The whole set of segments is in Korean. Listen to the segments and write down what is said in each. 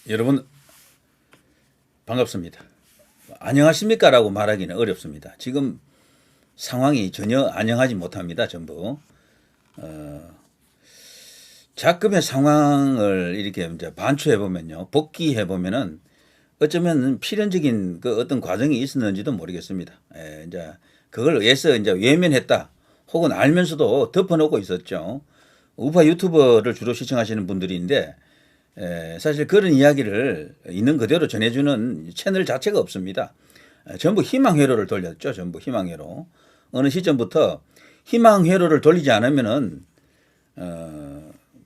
여러분 반갑습니다. 안녕하십니까 라고 말하기는 어렵습니다. 지금 상황이 전혀 안녕하지 못합니다. 전부 작금의 상황을 이렇게 이제 반추해 보면요, 복귀해 보면은 어쩌면 필연적인 그 어떤 과정이 있었는지도 모르겠습니다. 이제 그걸 위해서 이제 외면했다 혹은 알면서도 덮어놓고 있었죠. 우파 유튜버를 주로 시청하시는 분들인데 사실 그런 이야기를 있는 그대로 전해주는 채널 자체가 없습니다. 전부 희망회로를 돌렸죠. 전부 희망회로. 어느 시점부터 희망회로를 돌리지 않으면은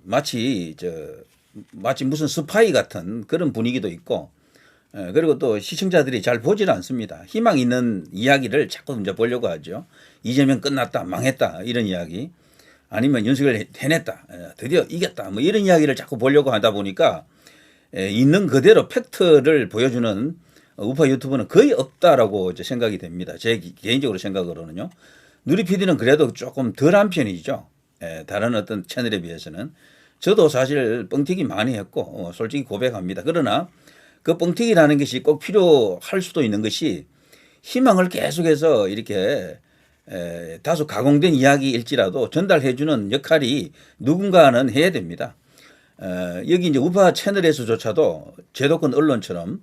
마치 무슨 스파이 같은 그런 분위기도 있고, 그리고 또 시청자들이 잘 보질 않습니다. 희망 있는 이야기를 자꾸 이제 보려고 하죠. 이재명 끝났다, 망했다 이런 이야기. 아니면 윤석열 해냈다, 드디어 이겼다, 뭐 이런 이야기를 자꾸 보려고 하다 보니까 있는 그대로 팩트를 보여주는 우파 유튜브는 거의 없다라고 이제 생각이 됩니다. 제 개인적으로 생각으로는요. 누리 PD는 그래도 조금 덜한 편이죠. 다른 어떤 채널에 비해서는. 저도 사실 뻥튀기 많이 했고 솔직히 고백합니다. 그러나 그 뻥튀기라는 것이 꼭 필요할 수도 있는 것이, 희망을 계속해서 이렇게 다소 가공된 이야기일지라도 전달해주는 역할이 누군가는 해야 됩니다. 여기 이제 우파 채널에서조차도 제도권 언론처럼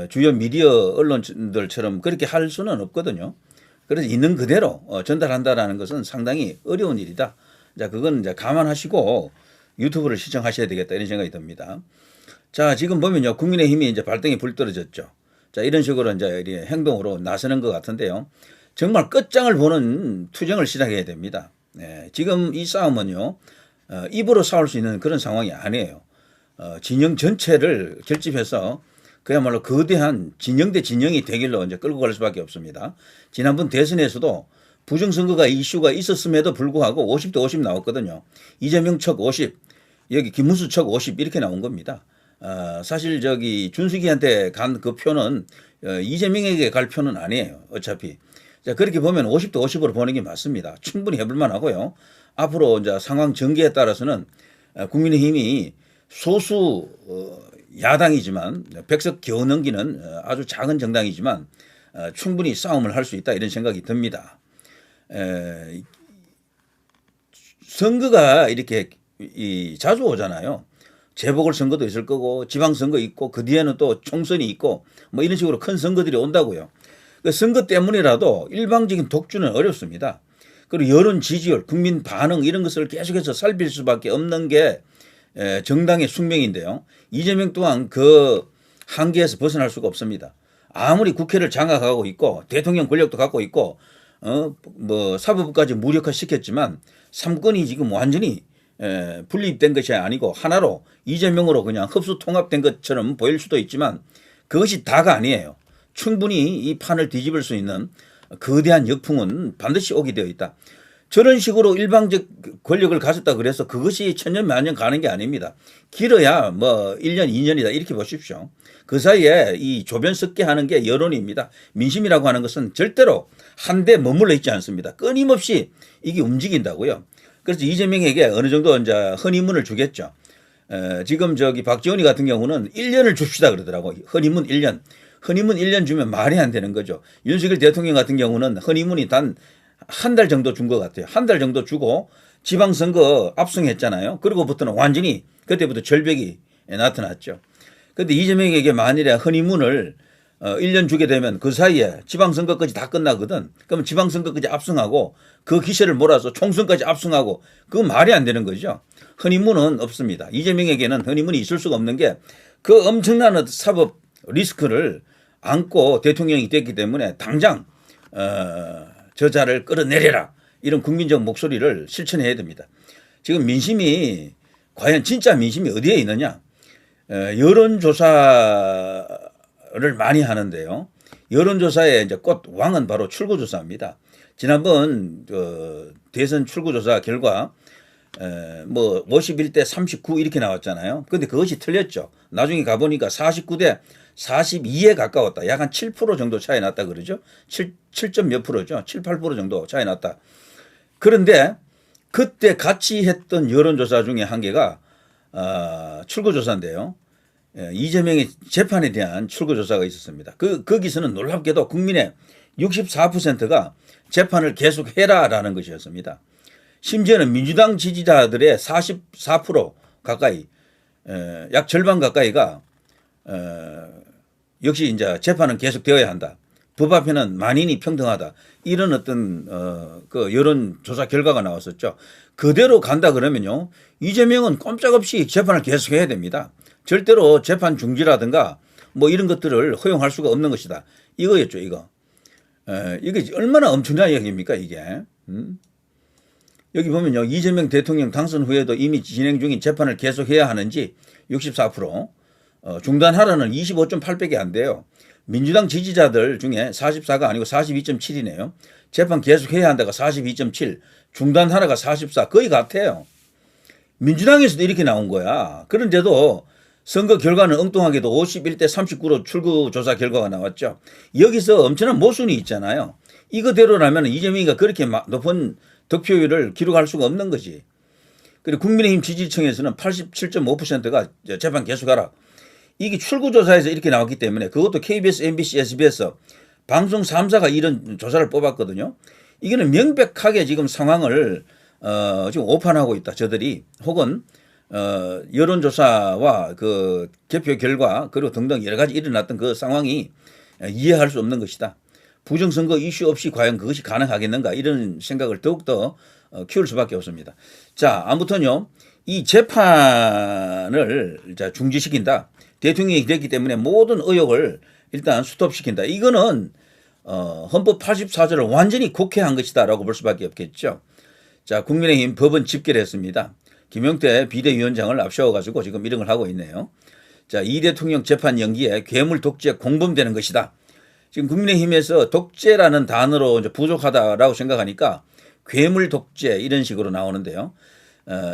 주요 미디어 언론들처럼 그렇게 할 수는 없거든요. 그래서 있는 그대로 전달한다라는 것은 상당히 어려운 일이다. 자, 그건 이제 감안하시고 유튜브를 시청하셔야 되겠다 이런 생각이 듭니다. 자, 지금 보면요, 국민의힘이 이제 발등에 불 떨어졌죠. 자, 이런 식으로 이제 행동으로 나서는 것 같은데요. 정말 끝장을 보는 투쟁을 시작해야 됩니다. 지금 이 싸움은요, 입으로 싸울 수 있는 그런 상황이 아니에요. 진영 전체를 결집해서 그야말로 거대한 진영 대 진영이 대결로 이제 끌고 갈 수밖에 없습니다. 지난번 대선에서도 부정선거가 이슈가 있었음에도 불구하고 50대 50 나왔거든요. 이재명 척 50, 여기 김문수 척 50 이렇게 나온 겁니다. 사실 준수기한테 간 그 표는 이재명에게 갈 표는 아니에요. 어차피. 자, 그렇게 보면 50대 50으로 보는 게 맞습니다. 충분히 해볼만 하고요. 앞으로 이제 상황 전개에 따라서는 국민의힘이 소수 야당이지만, 백석 겨우 넘기는 아주 작은 정당이지만 충분히 싸움을 할 수 있다 이런 생각이 듭니다. 선거가 이렇게 자주 오잖아요. 재보궐선거도 있을 거고 지방선거 있고 그 뒤에는 또 총선이 있고 뭐 이런 식으로 큰 선거들이 온다고요. 그 선거 때문이라도 일방적인 독주는 어렵습니다. 그리고 여론 지지율, 국민 반응 이런 것을 계속해서 살필 수밖에 없는 게 정당의 숙명인데요. 이재명 또한 그 한계에서 벗어날 수가 없습니다. 아무리 국회를 장악하고 있고 대통령 권력도 갖고 있고 뭐 사법부까지 무력화시켰지만 삼권이 지금 완전히 분립된 것이 아니고 하나로 이재명으로 그냥 흡수 통합된 것처럼 보일 수도 있지만 그것이 다가 아니에요. 충분히 이 판을 뒤집을 수 있는 거대한 역풍은 반드시 오게 되어 있다. 저런 식으로 일방적 권력을 가졌다 그래서 그것이 천년만년 가는 게 아닙니다. 길어야 뭐 1년, 2년이다 이렇게 보십시오. 그 사이에 이 조변 섞게 하는 게 여론입니다. 민심이라고 하는 것은 절대로 한데 머물러 있지 않습니다. 끊임없이 이게 움직인다고요. 그래서 이재명에게 어느 정도 이제 허니문을 주겠죠. 지금 박지원이 같은 경우는 1년을 줍시다 그러더라고. 허니문 1년. 허니문 1년 주면 말이 안 되는 거죠. 윤석열 대통령 같은 경우는 허니문이 단 한 달 정도 준 것 같아요. 한 달 정도 주고 지방선거 압승했잖아요. 그러고부터는 완전히 그때부터 절벽이 나타났죠. 그런데 이재명에게 만일에 허니문을 1년 주게 되면 그 사이에 지방선거까지 다 끝나거든. 그러면 지방선거까지 압승하고 그 기세를 몰아서 총선까지 압승하고 그건 말이 안 되는 거죠. 허니문은 없습니다. 이재명에게는 허니문이 있을 수가 없는 게 그 엄청난 사법 리스크를 안고 대통령이 됐기 때문에 당장 저자를 끌어내려라 이런 국민적 목소리를 실천해야 됩니다. 지금 민심이 과연 진짜 민심이 어디에 있느냐. 여론조사를 많이 하는데요. 여론조사의 이제 꽃 왕은 바로 출구조사입니다. 지난번 대선 출구조사 결과 뭐 51대 39 이렇게 나왔잖아요. 그런데 그것이 틀렸죠. 나중에 가보니까 49대 42에 가까웠다. 약 한 7% 정도 차이 났다 그러죠. 7점 몇 프로죠. 7, 8% 정도 차이 났다. 그런데 그때 같이 했던 여론조사 중에 한 개가 출구조사인데요. 이재명의 재판에 대한 출구조사가 있었습니다. 거기서는 놀랍게도 국민의 64%가 재판을 계속해라라는 것이었습니다. 심지어는 민주당 지지자들의 44% 가까이, 약 절반 가까이가 역시 이제 재판은 계속되어야 한다. 법 앞에는 만인이 평등하다. 이런 어떤 그 여론조사 결과가 나왔었죠. 그대로 간다 그러면요, 이재명은 꼼짝없이 재판을 계속해야 됩니다. 절대로 재판 중지라든가 뭐 이런 것들을 허용할 수가 없는 것이다. 이거였죠, 이거. 이게 얼마나 엄청난 이야기입니까, 이게. 여기 보면요, 이재명 대통령 당선 후에도 이미 진행 중인 재판을 계속해야 하는지 64%, 중단하라는 25.8밖에 안 돼요. 민주당 지지자들 중에 44가 아니고 42.7이네요. 재판 계속해야 한다가 42.7, 중단하라가 44, 거의 같아요. 민주당에서도 이렇게 나온 거야. 그런데도 선거 결과는 엉뚱하게도 51대 39로 출구조사 결과가 나왔죠. 여기서 엄청난 모순이 있잖아요. 이거대로라면 이재명이가 그렇게 높은 득표율을 기록할 수가 없는 거지. 그리고 국민의힘 지지층에서는 87.5%가 재판 계속하라. 이게 출구조사에서 이렇게 나왔기 때문에, 그것도 KBS, MBC, SBS 방송 3사가 이런 조사를 뽑았거든요. 이거는 명백하게 지금 상황을 지금 오판하고 있다, 저들이. 혹은 여론조사와 그 개표 결과 그리고 등등 여러 가지 일어났던 그 상황이 이해할 수 없는 것이다. 부정선거 이슈 없이 과연 그것이 가능하겠는가, 이런 생각을 더욱더 키울 수밖에 없습니다. 자, 아무튼요, 이 재판을 중지시킨다. 대통령이 됐기 때문에 모든 의혹을 일단 스톱시킨다. 이거는 헌법 84조를 완전히 곡해한 것이다라고 볼 수밖에 없겠죠. 자, 국민의힘 법원 집결했습니다. 김용태 비대위원장을 앞세워가지고 지금 이런 걸 하고 있네요. 자, 이 대통령 재판 연기에 괴물 독재 공범되는 것이다. 지금 국민의힘에서 독재라는 단어로 이제 부족하다라고 생각하니까 괴물 독재 이런 식으로 나오는데요.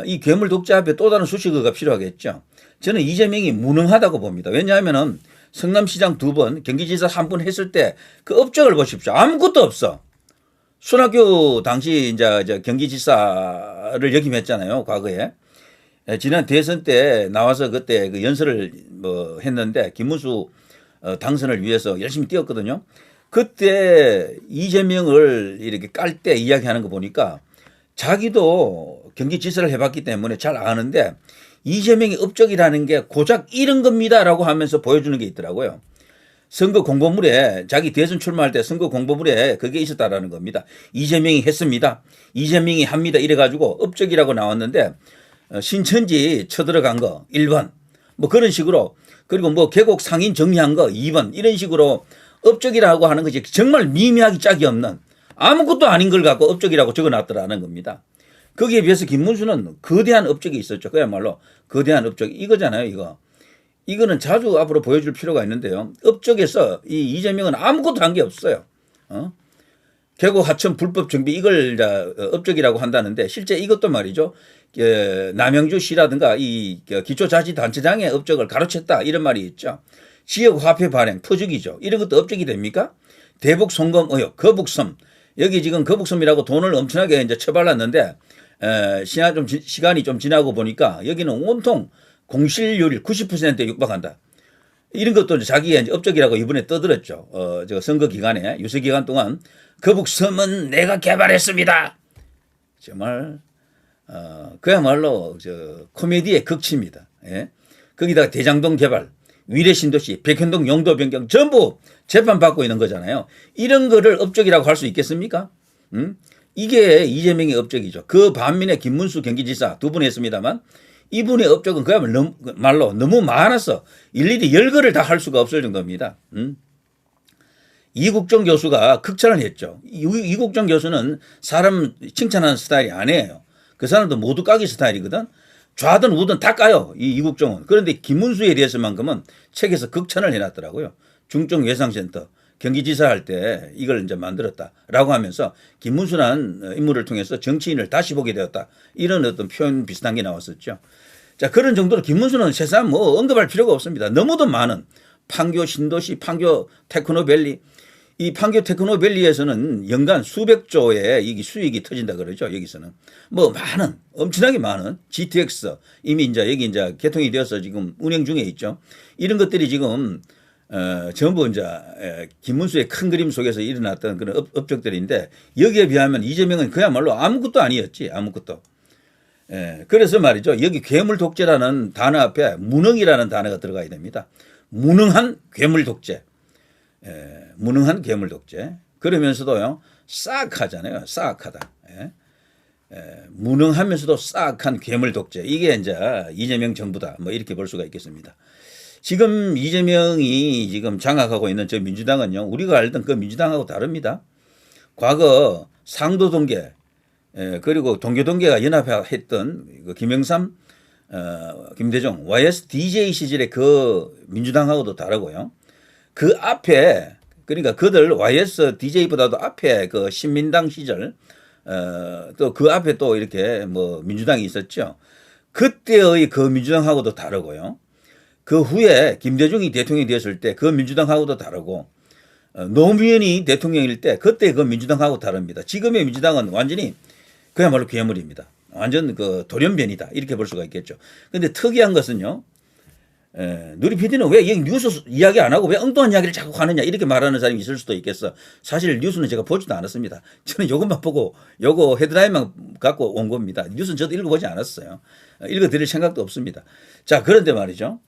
이 괴물 독재 앞에 또 다른 수식어가 필요하겠죠. 저는 이재명이 무능하다고 봅니다. 왜냐하면은 성남시장 2번, 경기지사 1번 했을 때 그 업적을 보십시오. 아무것도 없어. 손학규 당시 이제 경기지사를 역임했잖아요, 과거에. 지난 대선 때 나와서 그때 그 연설을 뭐 했는데 김문수 당선을 위해서 열심히 뛰었거든요. 그때 이재명을 이렇게 깔 때 이야기하는 거 보니까 자기도 경기지사를 해봤기 때문에 잘 아는데 이재명의 업적이라는 게 고작 이런 겁니다라고 하면서 보여주는 게 있더라고요. 선거 공보물에, 자기 대선 출마할 때 선거 공보물에 그게 있었다라는 겁니다. 이재명이 했습니다. 이재명이 합니다. 이래가지고 업적이라고 나왔는데 신천지 쳐들어간 거 1번 뭐 그런 식으로, 그리고 뭐 계곡 상인 정리한 거 2번 이런 식으로 업적이라고 하는 것이 정말 미미하기 짝이 없는 아무것도 아닌 걸 갖고 업적이라고 적어놨더라는 겁니다. 거기에 비해서 김문수는 거대한 업적이 있었죠. 그야말로 거대한 업적 이거잖아요. 이거는 자주 앞으로 보여줄 필요가 있는데요. 업적에서 이 이재명은 아무것도 한 게 없어요. 계곡 하천 불법 정비 이걸 업적이라고 한다는데 실제 이것도 말이죠. 남양주시라든가 이 기초자치단체장의 업적을 가로챘다 이런 말이 있죠. 지역화폐 발행 퍼주기죠. 이런 것도 업적이 됩니까? 대북 송금 의혹, 거북섬. 여기 지금 거북섬이라고 돈을 엄청나게 이제 쳐발랐는데 시간이 좀 지나고 보니까 여기는 온통 공실률이 90%에 육박한다. 이런 것도 자기의 이제 업적이라고 이번에 떠들었죠. 저 선거 기간에, 유세 기간 동안 거북섬은 내가 개발했습니다. 정말 그야말로 코미디의 극치입니다. 예? 거기다가 대장동 개발, 위례신도시, 백현동 용도 변경 전부 재판받고 있는 거잖아요. 이런 거를 업적이라고 할 수 있겠습니까? 이게 이재명의 업적이죠. 그 반면에 김문수 경기지사 2분 했습니다만 이분의 업적은 그야말로 너무 많아서 일일이 열거를 다 할 수가 없을 정도입니다. 이국종 교수가 극찬을 했죠. 이국종 교수는 사람 칭찬하는 스타일이 아니에요. 그 사람도 모두 까기 스타일이거든. 좌든 우든 다 까요, 이 이국종은. 그런데 김문수에 대해서만큼은 책에서 극찬을 해놨더라고요. 중증외상센터 경기지사 할 때 이걸 이제 만들었다라고 하면서 김문수라는 인물을 통해서 정치인을 다시 보게 되었다. 이런 어떤 표현 비슷한 게 나왔었죠. 자, 그런 정도로 김문수는 세상 뭐 언급할 필요가 없습니다. 너무도 많은 판교 신도시, 판교 테크노밸리 이 판교 테크노밸리에서는 연간 수백 조의 이 수익이 터진다 그러죠. 여기서는 뭐 많은 엄청나게 많은 GTX 이미 이제 여기 이제 개통이 되어서 지금 운행 중에 있죠. 이런 것들이 지금 전부 이제 김문수의 큰 그림 속에서 일어났던 그런 업적들인데 여기에 비하면 이재명은 그야말로 아무것도 아니었지. 아무것도. 그래서 말이죠. 여기 괴물 독재라는 단어 앞에 무능이라는 단어가 들어가야 됩니다. 무능한 괴물 독재. 무능한 괴물 독재. 그러면서도요, 싹하잖아요. 싹하다. 무능하면서도 싹한 괴물 독재. 이게 이제 이재명 정부다. 뭐 이렇게 볼 수가 있겠습니다. 지금 이재명이 지금 장악하고 있는 저 민주당은요, 우리가 알던 그 민주당하고 다릅니다. 과거 상도동계, 그리고 동교동계가 연합했던 그 김영삼, 김대중, YSDJ 시절의 그 민주당하고도 다르고요. 그 앞에, 그러니까 그들 YSDJ보다도 앞에 그 신민당 시절, 또 그 앞에 또 이렇게 뭐 민주당이 있었죠. 그때의 그 민주당하고도 다르고요. 그 후에 김대중이 대통령이 되었을 때 그 민주당하고도 다르고, 노무현이 대통령일 때 그때 그 민주당하고 다릅니다. 지금의 민주당은 완전히 그야말로 괴물입니다. 완전 그 돌연변이다. 이렇게 볼 수가 있겠죠. 근데 특이한 것은요, 누리 PD는 왜 이 뉴스 이야기 안 하고 왜 엉뚱한 이야기를 자꾸 하느냐 이렇게 말하는 사람이 있을 수도 있겠어. 사실 뉴스는 제가 보지도 않았습니다. 저는 이것만 보고 요거 헤드라인만 갖고 온 겁니다. 뉴스는 저도 읽어보지 않았어요. 읽어드릴 생각도 없습니다. 자, 그런데 말이죠.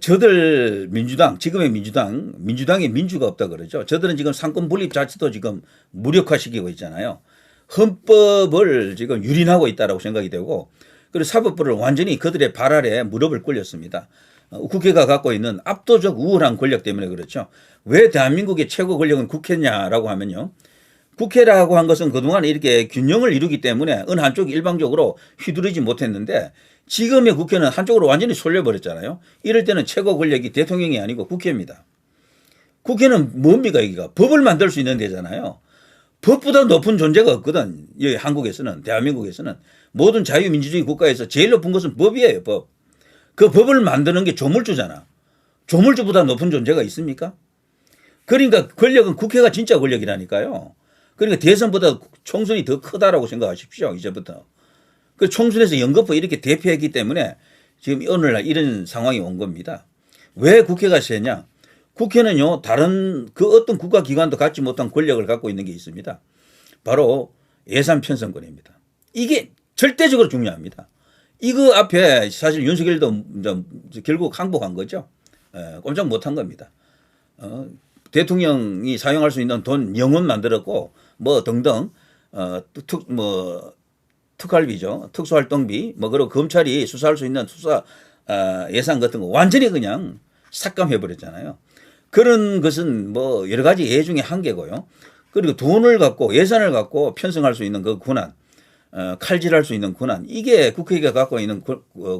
저들 민주당, 지금의 민주당에 민주가 없다 그러죠. 저들은 지금 상권 분립 자체도 지금 무력화시키고 있잖아요. 헌법을 지금 유린하고 있다라고 생각이 되고, 그리고 사법부를 완전히 그들의 발 아래 무릎을 꿇렸습니다. 국회가 갖고 있는 압도적 우월한 권력 때문에 그렇죠. 왜 대한민국의 최고 권력은 국회냐라고 하면요. 국회라고 한 것은 그동안 이렇게 균형을 이루기 때문에 어느 한쪽이 일방적으로 휘두르지 못했는데 지금의 국회는 한쪽으로 완전히 쏠려버렸잖아요. 이럴 때는 최고 권력이 대통령이 아니고 국회입니다. 국회는 뭡니까 여기가? 법을 만들 수 있는 데잖아요. 법보다 높은 존재가 없거든. 여기 한국에서는, 대한민국에서는. 모든 자유민주주의 국가에서 제일 높은 것은 법이에요, 법. 그 법을 만드는 게 조물주잖아. 조물주보다 높은 존재가 있습니까? 그러니까 권력은 국회가 진짜 권력이라니까요. 그러니까 대선보다 총선이 더 크다라고 생각하십시오, 이제부터. 그 총선에서 연거푸 이렇게 대표했기 때문에 지금 오늘날 이런 상황이 온 겁니다. 왜 국회가 세냐? 국회는요, 다른 그 어떤 국가기관도 갖지 못한 권력을 갖고 있는 게 있습니다. 바로 예산 편성권입니다. 이게 절대적으로 중요합니다. 이거 앞에 사실 윤석열도 결국 항복한 거죠. 꼼짝 못한 겁니다. 대통령이 사용할 수 있는 돈 영원 만들었고, 뭐 등등, 특활비죠. 특수활동비, 뭐, 그리고 검찰이 수사할 수 있는 수사 예산 같은 거 완전히 그냥 삭감해버렸잖아요. 그런 것은 뭐 여러 가지 예 중에 한계고요. 그리고 돈을 갖고 예산을 갖고 편성할 수 있는 그 권한, 칼질할 수 있는 권한, 이게 국회가 갖고 있는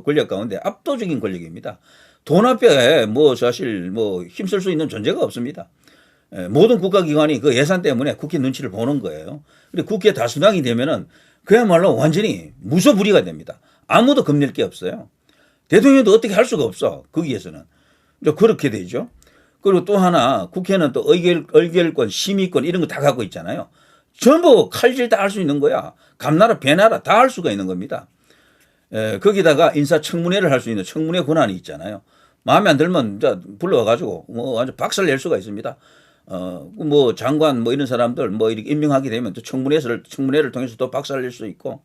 권력 가운데 압도적인 권력입니다. 돈 앞에 뭐 사실 뭐 힘쓸 수 있는 존재가 없습니다. 모든 국가기관이 그 예산 때문에 국회 눈치를 보는 거예요. 그리고 국회 다수당이 되면은 그야말로 완전히 무소불위가 됩니다. 아무도 겁낼 게 없어요. 대통령도 어떻게 할 수가 없어. 거기에서는. 그렇게 되죠. 그리고 또 하나, 국회는 또 의결권, 심의권 이런 거 다 갖고 있잖아요. 전부 칼질 다 할 수 있는 거야. 감나라, 배나라 다 할 수가 있는 겁니다. 거기다가 인사청문회를 할 수 있는 청문회 권한이 있잖아요. 마음에 안 들면 불러와가지고 뭐 완전 박살 낼 수가 있습니다. 뭐 장관 뭐 이런 사람들 뭐 이렇게 임명하게 되면 또 청문회를 통해서 또 박살 낼 수 있고,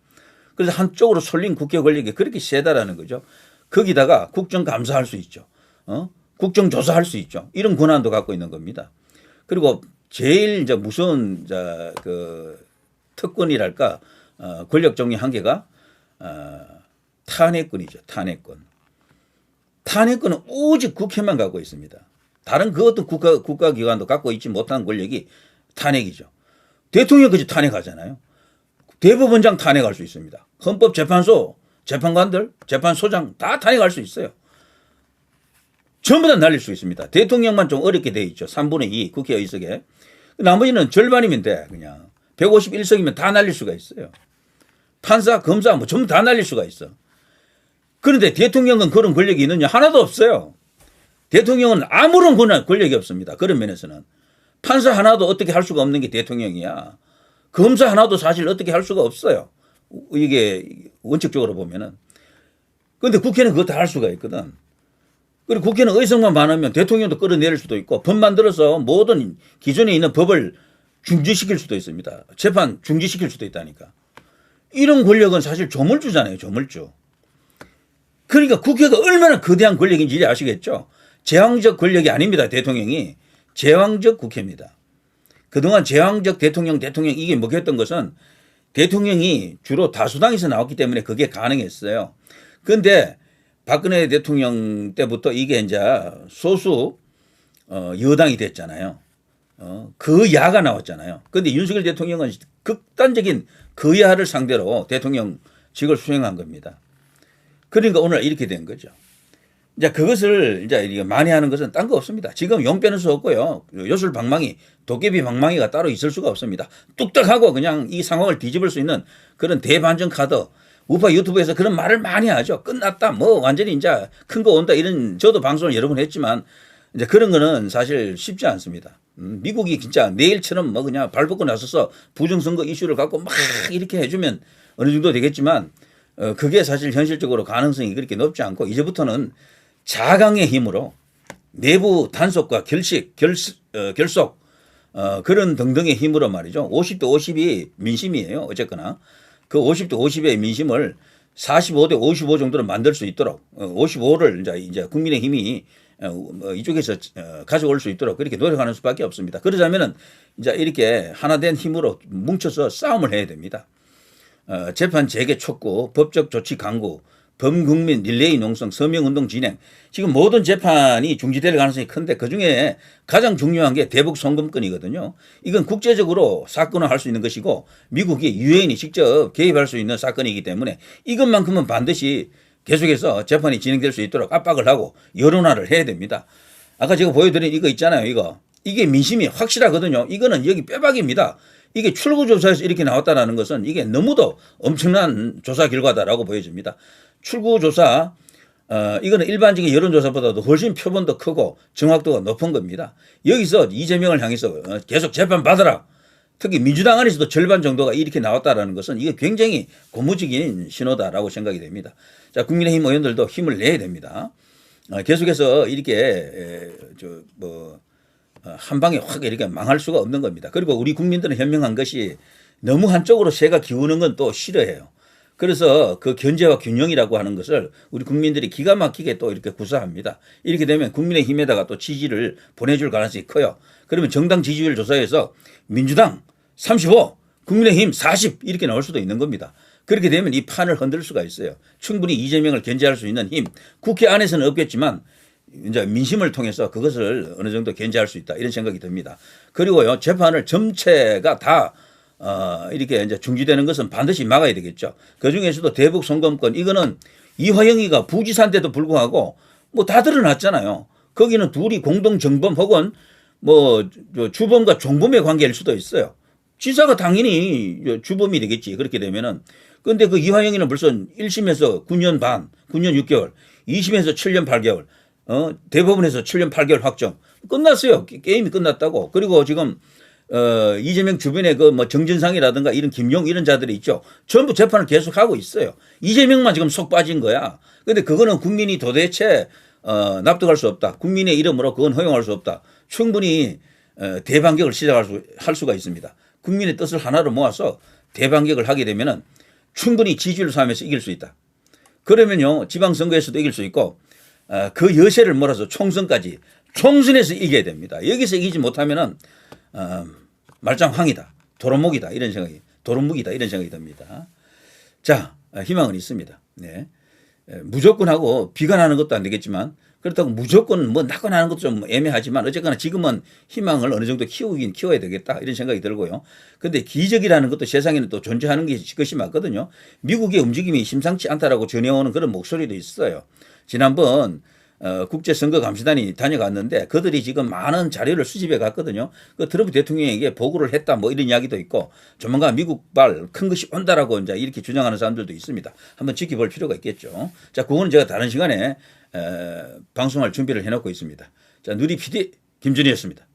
그래서 한쪽으로 쏠린 국회 권력이 그렇게 세다라는 거죠. 거기다가 국정감사할 수 있죠. 국정조사할 수 있죠. 이런 권한도 갖고 있는 겁니다. 그리고 제일 이제 무서운 그 특권이랄까, 권력 종류 한계가 탄핵권이죠. 탄핵권. 탄핵권은 오직 국회만 갖고 있습니다. 다른 그 어떤 국가기관도 갖고 있지 못한 권력이 탄핵이죠. 대통령까지 탄핵하잖아요. 대법원장 탄핵할 수 있습니다. 헌법재판소, 재판관들, 재판소장 다 탄핵할 수 있어요. 전부 다 날릴 수 있습니다. 대통령만 좀 어렵게 돼 있죠. 3분의 2 국회 의석에. 나머지는 절반이면 돼. 그냥 151석이면 다 날릴 수가 있어요. 판사, 검사 뭐 전부 다 날릴 수가 있어. 그런데 대통령은 그런 권력이 있느냐? 하나도 없어요. 대통령은 아무런 권력이 없습니다. 그런 면에서는. 판사 하나도 어떻게 할 수가 없는 게 대통령이야. 검사 하나도 사실 어떻게 할 수가 없어요. 이게 원칙적으로 보면은. 그런데 국회는 그거 다 할 수가 있거든. 그리고 국회는 의석만 많으면 대통령도 끌어내릴 수도 있고 법 만들어서 모든 기존에 있는 법을 중지시킬 수도 있습니다. 재판 중지시킬 수도 있다니까. 이런 권력은 사실 조물주잖아요. 조물주. 그러니까 국회가 얼마나 거대한 권력인지 이제 아시겠죠. 제왕적 권력이 아닙니다. 대통령이. 제왕적 국회입니다. 그동안 제왕적 대통령 이게 먹혔던 것은 대통령이 주로 다수당에서 나왔기 때문에 그게 가능했어요. 그런데 박근혜 대통령 때부터 이게 이제 소수 여당이 됐잖아요. 그 야가 나왔잖아요. 그런데 윤석열 대통령은 극단적인 그 야를 상대로 대통령직을 수행한 겁니다. 그러니까 오늘 이렇게 된 거죠. 이제 그것을 이제 많이 하는 것은 딴 거 없습니다. 지금 용 빼는 수 없고요. 요술 방망이, 도깨비 방망이가 따로 있을 수가 없습니다. 뚝딱 하고 그냥 이 상황을 뒤집을 수 있는 그런 대반전 카드. 우파 유튜브에서 그런 말을 많이 하죠. 끝났다. 뭐 완전히 이제 큰 거 온다. 이런 저도 방송을 여러 번 했지만 이제 그런 거는 사실 쉽지 않습니다. 미국이 진짜 내일처럼 뭐 그냥 발 뻗고 나서서 부정선거 이슈를 갖고 막 이렇게 해주면 어느 정도 되겠지만 그게 사실 현실적으로 가능성이 그렇게 높지 않고 이제부터는 자강의 힘으로 내부 단속과 결속 그런 등등의 힘으로 말이죠. 50대 50이 민심이에요. 어쨌거나 그 50대 50의 민심을 45대 55 정도로 만들 수 있도록 55를 이제 국민의힘이 이쪽에서 가져올 수 있도록 그렇게 노력하는 수밖에 없습니다. 그러자면은 이제 이렇게 하나된 힘으로 뭉쳐서 싸움을 해야 됩니다. 재판 재개 촉구, 법적 조치 강구, 범국민 릴레이 농성, 서명운동 진행. 지금 모든 재판이 중지될 가능성이 큰데 그중에 가장 중요한 게 대북 송금건이거든요. 이건 국제적으로 사건화할 수 있는 것이고 미국이 유엔이 직접 개입할 수 있는 사건이기 때문에 이것만큼은 반드시 계속해서 재판이 진행될 수 있도록 압박을 하고 여론화를 해야 됩니다. 아까 제가 보여드린 이거 있잖아요. 이게 민심이 확실하거든요. 이거는 여기 빼박입니다. 이게 출구조사에서 이렇게 나왔다는 것은 이게 너무도 엄청난 조사 결과다라고 보여집니다. 출구조사, 이거는 일반적인 여론조사보다도 훨씬 표본도 크고 정확도가 높은 겁니다. 여기서 이재명을 향해서 계속 재판 받아라. 특히 민주당 안에서도 절반 정도가 이렇게 나왔다는 것은 이게 굉장히 고무적인 신호다라고 생각이 됩니다. 자, 국민의힘 의원들도 힘을 내야 됩니다. 계속해서 이렇게 한 방에 확 이렇게 망할 수가 없는 겁니다. 그리고 우리 국민들은 현명한 것이 너무 한쪽으로 새가 기우는 건 또 싫어해요. 그래서 그 견제와 균형이라고 하는 것을 우리 국민들이 기가 막히게 또 이렇게 구사합니다. 이렇게 되면 국민의힘에다가 또 지지를 보내줄 가능성이 커요. 그러면 정당 지지율 조사에서 민주당 35, 국민의힘 40 이렇게 나올 수도 있는 겁니다. 그렇게 되면 이 판을 흔들 수가 있어요. 충분히 이재명을 견제할 수 있는 힘. 국회 안에서는 없겠지만 이제 민심을 통해서 그것을 어느 정도 견제할 수 있다. 이런 생각이 듭니다. 그리고요, 재판을 전체가 다 이렇게 이제 중지되는 것은 반드시 막아야 되겠죠. 그 중에서도 대북 송금권, 이거는 이화영이가 부지사인데도 불구하고 뭐 다 드러났잖아요. 거기는 둘이 공동 정범 혹은 뭐 주범과 종범의 관계일 수도 있어요. 지사가 당연히 주범이 되겠지. 그렇게 되면은. 근데 그 이화영이는 벌써 1심에서 9년 반, 9년 6개월, 2심에서 7년 8개월, 대법원에서 7년 8개월 확정. 끝났어요. 게임이 끝났다고. 그리고 지금 이재명 주변에 그 뭐 정진상이라든가 이런 김용 이런 자들이 있죠. 전부 재판을 계속하고 있어요. 이재명만 지금 속 빠진 거야. 근데 그거는 국민이 도대체 납득할 수 없다. 국민의 이름으로 그건 허용할 수 없다. 충분히 대반격을 할 수가 있습니다. 국민의 뜻을 하나로 모아서 대반격을 하게 되면은 충분히 지지율 싸움에서 이길 수 있다. 그러면요, 지방선거에서도 이길 수 있고 그 여세를 몰아서 총선까지, 총선에서 이겨야 됩니다. 여기서 이기지 못하면은 말짱황이다, 도루묵이다 이런 생각이, 도루묵이다 이런 생각이 듭니다. 자, 희망은 있습니다. 네. 무조건 하고 비관하는 것도 안 되겠지만 그렇다고 무조건 뭐 낙관하는 것도 좀 애매하지만 어쨌거나 지금은 희망을 어느 정도 키워야 되겠다 이런 생각이 들고요. 그런데 기적이라는 것도 세상에는 또 존재하는 것이 맞거든요. 미국의 움직임이 심상치 않다라고 전해오는 그런 목소리도 있어요. 지난번 국제선거감시단이 다녀갔는데 그들이 지금 많은 자료를 수집해 갔거든요. 그 트럼프 대통령에게 보고를 했다 뭐 이런 이야기도 있고 조만간 미국발 큰 것이 온다라고 이제 이렇게 주장하는 사람들도 있습니다. 한번 지켜볼 필요가 있겠죠. 자, 그거는 제가 다른 시간에 방송할 준비를 해놓고 있습니다. 자, 누리 PD 김준희였습니다.